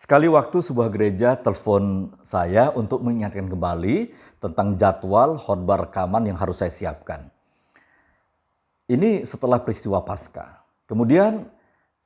Sekali waktu sebuah gereja telepon saya untuk mengingatkan kembali tentang jadwal khotbah rekaman yang harus saya siapkan. Ini setelah peristiwa Paskah. Kemudian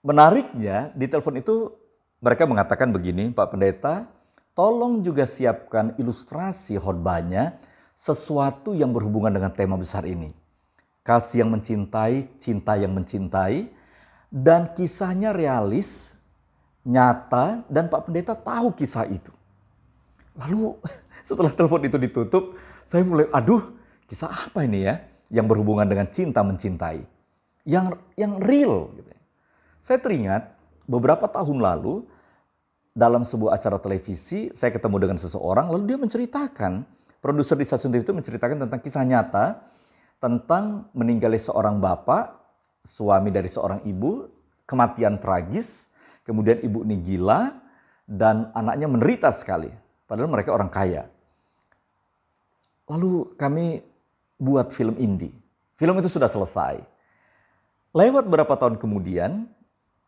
menariknya di telepon itu mereka mengatakan begini, Pak Pendeta, tolong juga siapkan ilustrasi khotbahnya sesuatu yang berhubungan dengan tema besar ini. Kasih yang mencintai, cinta yang mencintai, dan kisahnya realis, nyata, dan Pak Pendeta tahu kisah itu. Lalu setelah telepon itu ditutup, saya mulai, kisah apa ini ya yang berhubungan dengan cinta mencintai, yang real. Gitu. Saya teringat beberapa tahun lalu dalam sebuah acara televisi, saya ketemu dengan seseorang, lalu dia menceritakan, produser di stasiun TV itu menceritakan tentang kisah nyata, tentang meninggalnya seorang bapak, suami dari seorang ibu, kematian tragis, kemudian ibu ini gila, dan anaknya menderita sekali. Padahal mereka orang kaya. Lalu kami buat film indie. Film itu sudah selesai. Lewat beberapa tahun kemudian,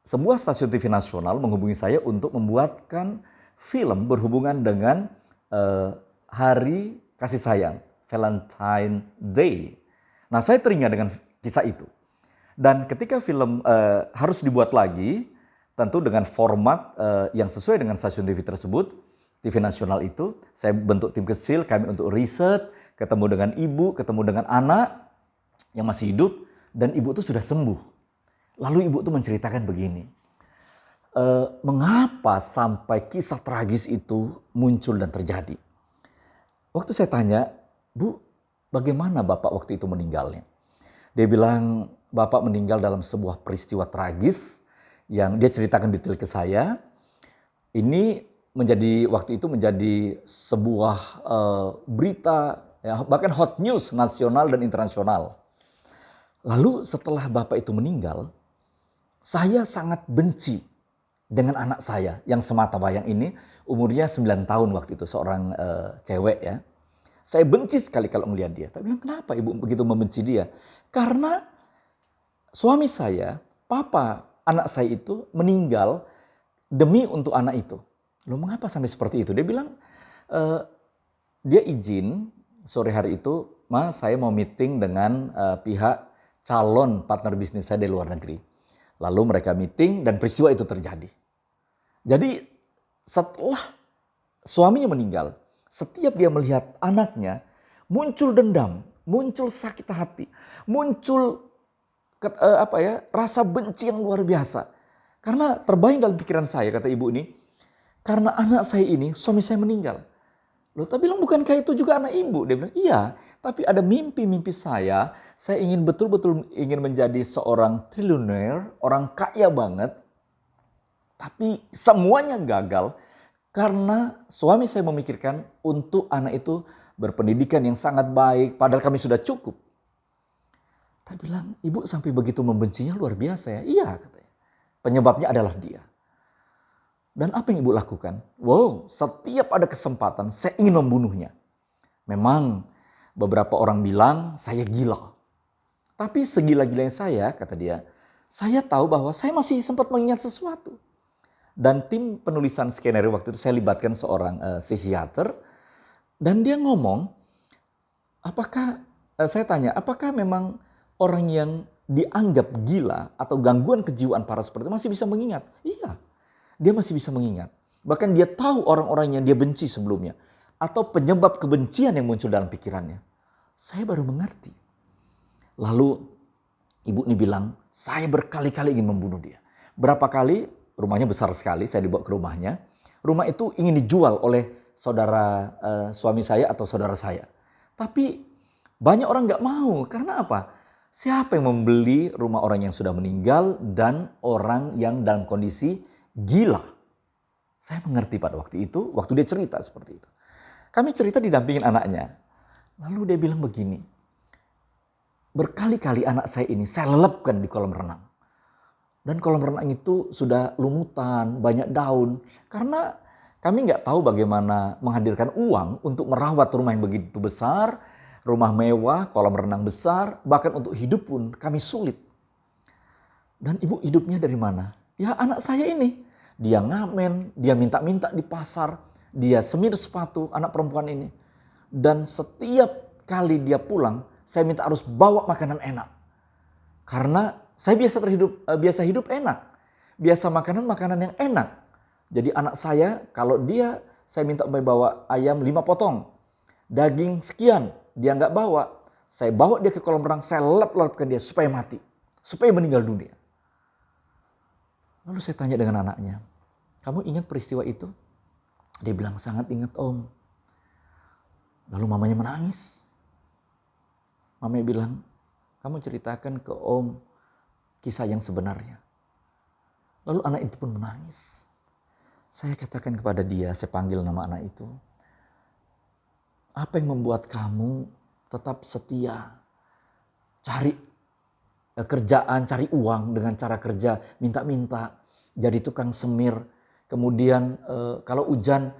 sebuah stasiun TV nasional menghubungi saya untuk membuatkan film berhubungan dengan hari kasih sayang, Valentine Day. Nah, saya teringat dengan kisah itu. Dan ketika film harus dibuat lagi, tentu dengan format yang sesuai dengan stasiun TV tersebut, TV nasional itu, saya bentuk tim kecil, kami untuk riset, ketemu dengan ibu, ketemu dengan anak yang masih hidup, dan ibu itu sudah sembuh. Lalu ibu itu menceritakan begini, mengapa sampai kisah tragis itu muncul dan terjadi. Waktu saya tanya, Bu, bagaimana Bapak waktu itu meninggalnya? Dia bilang, Bapak meninggal dalam sebuah peristiwa tragis yang dia ceritakan detail ke saya. Ini waktu itu menjadi sebuah berita, ya, bahkan hot news nasional dan internasional. Lalu setelah Bapak itu meninggal, saya sangat benci dengan anak saya yang semata wayang ini, umurnya 9 tahun waktu itu, seorang cewek ya. Saya benci sekali kalau melihat dia. Tapi bilang, kenapa ibu begitu membenci dia? Karena suami saya, papa anak saya itu meninggal demi untuk anak itu. Loh, mengapa sampai seperti itu? Dia bilang, dia izin sore hari itu, Mas, saya mau meeting dengan pihak calon partner bisnis saya di luar negeri. Lalu mereka meeting dan peristiwa itu terjadi. Jadi setelah suaminya meninggal, setiap dia melihat anaknya, muncul dendam, muncul sakit hati, muncul rasa benci yang luar biasa. Karena terbayang dalam pikiran saya, kata ibu ini, karena anak saya ini, suami saya meninggal. Loh, tapi bilang, bukankah itu juga anak ibu? Dia bilang, iya, tapi ada mimpi-mimpi saya ingin betul-betul ingin menjadi seorang triliuner, orang kaya banget, tapi semuanya gagal karena suami saya memikirkan untuk anak itu berpendidikan yang sangat baik, padahal kami sudah cukup. Tapi bilang, ibu sampai begitu membencinya luar biasa ya. Iya, katanya. Penyebabnya adalah dia. Dan apa yang ibu lakukan? Wow, setiap ada kesempatan saya ingin membunuhnya. Memang beberapa orang bilang saya gila. Tapi segila-gilanya saya, kata dia, saya tahu bahwa saya masih sempat mengingat sesuatu. Dan tim penulisan skenario waktu itu saya libatkan seorang psikiater. Dan dia ngomong, saya tanya, apakah memang orang yang dianggap gila atau gangguan kejiwaan parah seperti itu masih bisa mengingat? Iya, dia masih bisa mengingat. Bahkan dia tahu orang-orang yang dia benci sebelumnya. Atau penyebab kebencian yang muncul dalam pikirannya. Saya baru mengerti. Lalu ibu ini bilang, saya berkali-kali ingin membunuh dia. Berapa kali, rumahnya besar sekali, saya dibawa ke rumahnya. Rumah itu ingin dijual oleh saudara suami saya atau saudara saya. Tapi banyak orang gak mau, karena apa? Siapa yang membeli rumah orang yang sudah meninggal dan orang yang dalam kondisi gila? Saya mengerti pada waktu itu, waktu dia cerita seperti itu. Kami cerita didampingin anaknya. Lalu dia bilang begini, berkali-kali anak saya ini saya lelapkan di kolam renang. Dan kolam renang itu sudah lumutan, banyak daun. Karena kami nggak tahu bagaimana menghadirkan uang untuk merawat rumah yang begitu besar, rumah mewah, kolam renang besar, bahkan untuk hidup pun kami sulit. Dan ibu hidupnya dari mana? Ya anak saya ini. dia ngamen, dia minta-minta di pasar, dia semir sepatu anak perempuan ini. Dan setiap kali dia pulang, saya minta harus bawa makanan enak. Karena saya biasa hidup enak. Biasa makanan yang enak. Jadi anak saya kalau saya minta bawa ayam 5 potong. Daging sekian, dia nggak bawa. Saya bawa dia ke kolam renang, saya lelap-lelapkan dia supaya mati. Supaya meninggal dunia. Lalu saya tanya dengan anaknya, kamu ingat peristiwa itu? Dia bilang, sangat ingat om. Lalu mamanya menangis. Mamanya bilang, kamu ceritakan ke om kisah yang sebenarnya. Lalu anak itu pun menangis. Saya katakan kepada dia, saya panggil nama anak itu. Apa yang membuat kamu tetap setia? Cari kerjaan, cari uang dengan cara kerja, minta-minta, jadi tukang semir. Kemudian kalau hujan,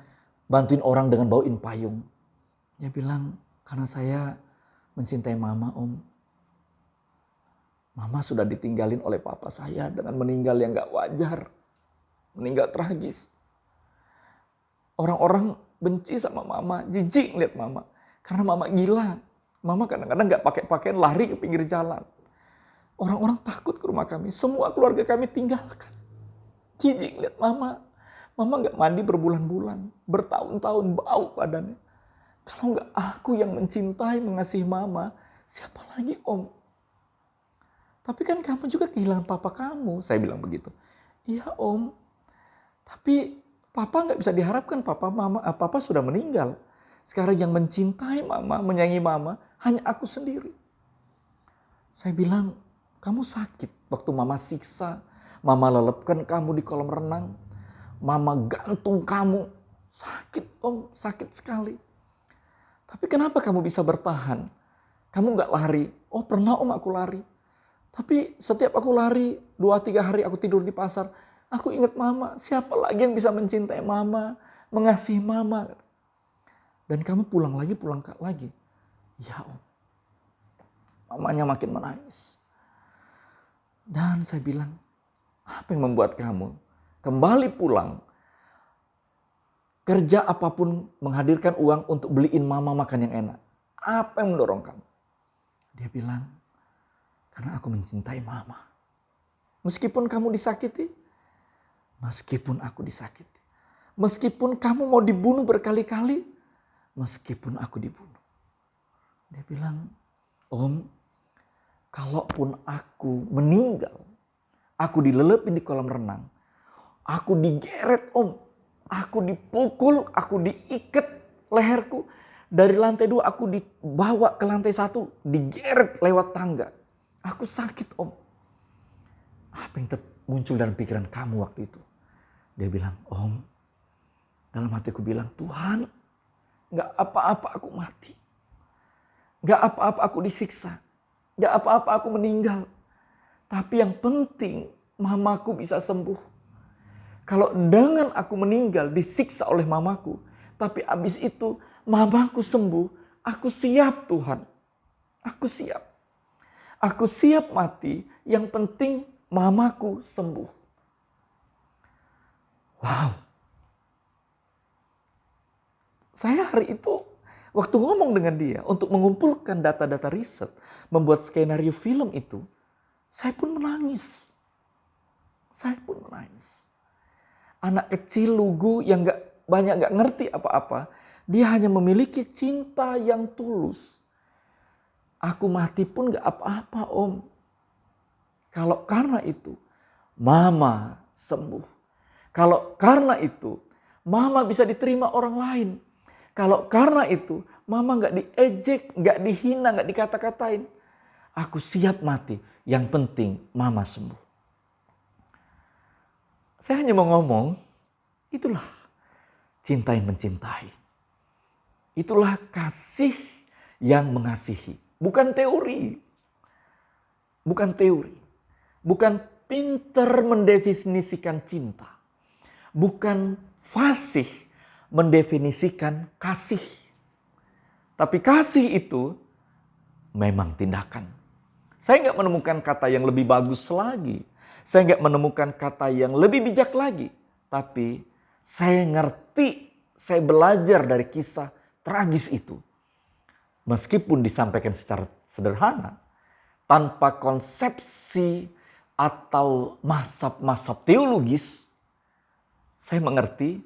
bantuin orang dengan bawain payung. Dia bilang, karena saya mencintai mama om. Mama sudah ditinggalin oleh papa saya dengan meninggal yang gak wajar. Meninggal tragis. Orang-orang benci sama mama, jijik lihat mama. Karena mama gila. Mama kadang-kadang gak pakai pakaian, lari ke pinggir jalan. Orang-orang takut ke rumah kami. Semua keluarga kami tinggalkan. Jijik lihat mama. Mama gak mandi berbulan-bulan. Bertahun-tahun bau badannya. Kalau gak aku yang mencintai, mengasihi mama, siapa lagi om? Tapi kan kamu juga kehilangan papa kamu. Saya bilang begitu. Iya om. Tapi papa gak bisa diharapkan. Papa sudah meninggal. Sekarang yang mencintai mama, menyayangi mama, hanya aku sendiri. Saya bilang, kamu sakit waktu mama siksa, mama lelepkan kamu di kolam renang, mama gantung kamu. Sakit om, sakit sekali. Tapi kenapa kamu bisa bertahan? Kamu gak lari. Oh pernah om aku lari. Tapi setiap aku lari, 2-3 hari aku tidur di pasar, aku ingat mama. Siapa lagi yang bisa mencintai mama, mengasihi mama? Dan kamu pulang lagi. Ya om. Mamanya makin menangis. Dan saya bilang, apa yang membuat kamu kembali pulang, kerja apapun menghadirkan uang untuk beliin mama makan yang enak? Apa yang mendorong kamu? Dia bilang, karena aku mencintai mama. Meskipun kamu disakiti, meskipun aku disakiti, meskipun kamu mau dibunuh berkali-kali, meskipun aku dibunuh. Dia bilang, om, kalaupun aku meninggal, aku dilelepin di kolam renang, aku digeret om, aku dipukul, aku diikat leherku, dari lantai 2 aku dibawa ke lantai 1, digeret lewat tangga. Aku sakit om. Apa yang muncul dalam pikiran kamu waktu itu? Dia bilang, om, dalam hatiku bilang, Tuhan, gak apa-apa aku mati. Gak apa-apa aku disiksa. Gak apa-apa aku meninggal. Tapi yang penting mamaku bisa sembuh. Kalau dengan aku meninggal disiksa oleh mamaku. Tapi abis itu mamaku sembuh. Aku siap Tuhan. Aku siap. Aku siap mati. Yang penting mamaku sembuh. Wow. Saya hari itu waktu ngomong dengan dia untuk mengumpulkan data-data riset, membuat skenario film itu, saya pun menangis. Anak kecil lugu yang gak ngerti apa-apa, dia hanya memiliki cinta yang tulus. Aku mati pun gak apa-apa om. Kalau karena itu, mama sembuh. Kalau karena itu, mama bisa diterima orang lain. Kalau karena itu, mama gak diejek, gak dihina, gak dikata-katain. Aku siap mati, yang penting mama sembuh. Saya hanya mau ngomong, itulah cinta yang mencintai. Itulah kasih yang mengasihi. Bukan teori. Bukan pinter mendefinisikan cinta. Bukan fasih mendefinisikan kasih. Tapi kasih itu memang tindakan. Saya nggak menemukan kata yang lebih bagus lagi. Saya nggak menemukan kata yang lebih bijak lagi. Tapi saya ngerti, saya belajar dari kisah tragis itu. Meskipun disampaikan secara sederhana, tanpa konsepsi atau mazhab-mazhab teologis, saya mengerti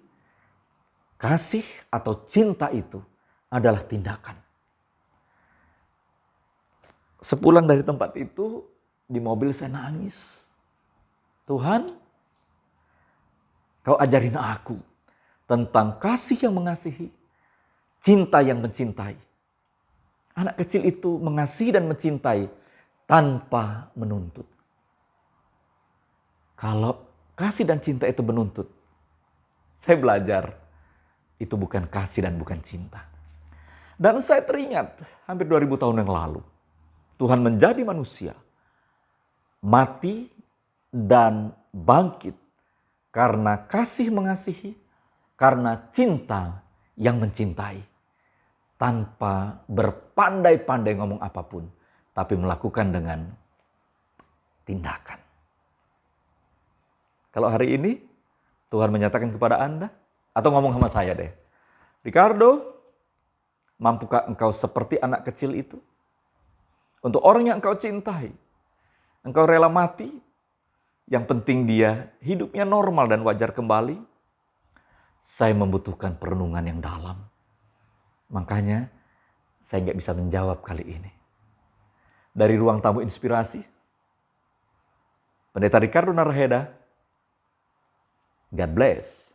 kasih atau cinta itu adalah tindakan. Sepulang dari tempat itu, di mobil saya nangis. Tuhan, Kau ajarin aku tentang kasih yang mengasihi, cinta yang mencintai. Anak kecil itu mengasihi dan mencintai tanpa menuntut. Kalau kasih dan cinta itu menuntut, saya belajar itu bukan kasih dan bukan cinta. Dan saya teringat hampir 2000 tahun yang lalu, Tuhan menjadi manusia, mati dan bangkit karena kasih mengasihi, karena cinta yang mencintai. Tanpa berpandai-pandai ngomong apapun, tapi melakukan dengan tindakan. Kalau hari ini Tuhan menyatakan kepada Anda, atau ngomong sama saya deh, Ricardo, mampukah engkau seperti anak kecil itu? Untuk orang yang engkau cintai, engkau rela mati, yang penting dia hidupnya normal dan wajar kembali. Saya membutuhkan perenungan yang dalam. Makanya saya nggak bisa menjawab kali ini. Dari ruang tamu inspirasi, Pendeta Ricardo Naraheda, God bless.